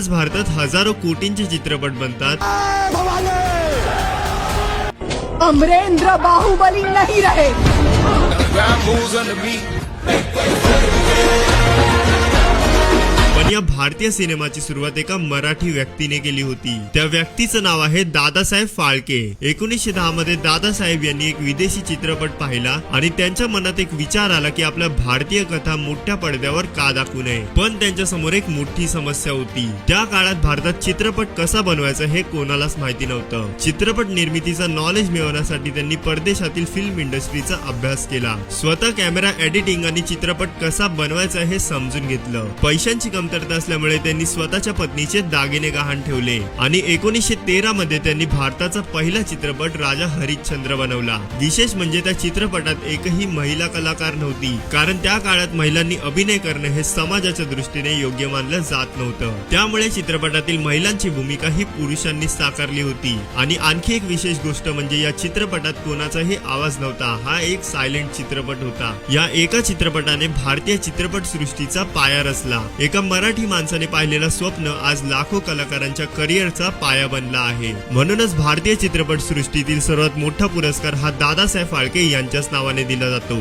आज भारतात हजारो कोटींचे चित्रपट बनतात। अमरेंद्र बाहुबली नहीं रहे। पण या भारतीय सिनेमाची सुरुवात एका मराठी व्यक्तीने केली होती। त्या व्यक्तीचं नाव आहे दादासाहेब फाळके। 1910 मध्ये दादासाहेब यांनी एक विदेशी चित्रपट पाहिला आणि त्यांच्या मनात एक विचार आला की आपल्या भारतीय कथा मोठ्या पडद्यावर का दाखवू नये। पण त्यांच्या समोर एक मोठी समस्या होती। त्या काळात भारतात चित्रपट कसा बनवायचा हे कोणालाच माहिती नव्हतं। चित्रपट निर्मितीचा नॉलेज मिळवण्यासाठी त्यांनी परदेशातील फिल्म इंडस्ट्रीचा अभ्यास केला। स्वतः कॅमेरा एडिटिंग आणि चित्रपट कसा बनवायचा हे समजून घेतलं। पैशांची कमतरता असल्यामुळे त्यांनी स्वतःच्या पत्नीचे दागिने गहाण ठेवले आणि 1913 मध्ये त्यांनी भारताचा पहिला चित्रपट राजा हरिश्चंद्र बनवला। विशेष म्हणजे त्या चित्रपटात एकही महिला कलाकार नव्हती, कारण त्या काळात महिलांनी अभिनय करणे हे समाजाच्या दृष्टीने योग्य मानलं जात नव्हतं। त्यामुळे चित्रपटातील महिलांची भूमिका ही पुरुषांनी साकारली होती। आणि आणखी एक विशेष गोष्ट म्हणजे या चित्रपटात कोणाचाही आवाज नव्हता। हा एक सायलेंट चित्रपट होता। या एका चित्रपटाने भारतीय चित्रपट सृष्टीचा पाया रचला। एका मराठी माणसाने पाहिलेलं स्वप्न आज लाखो कलाकारांच्या करिअरचा पाया बनला आहे। म्हणूनच भारतीय चित्रपट सृष्टीतील सर्वात मोठा पुरस्कार हा दादासाहेब फाळके यांच्याच नावाने दिला जातो।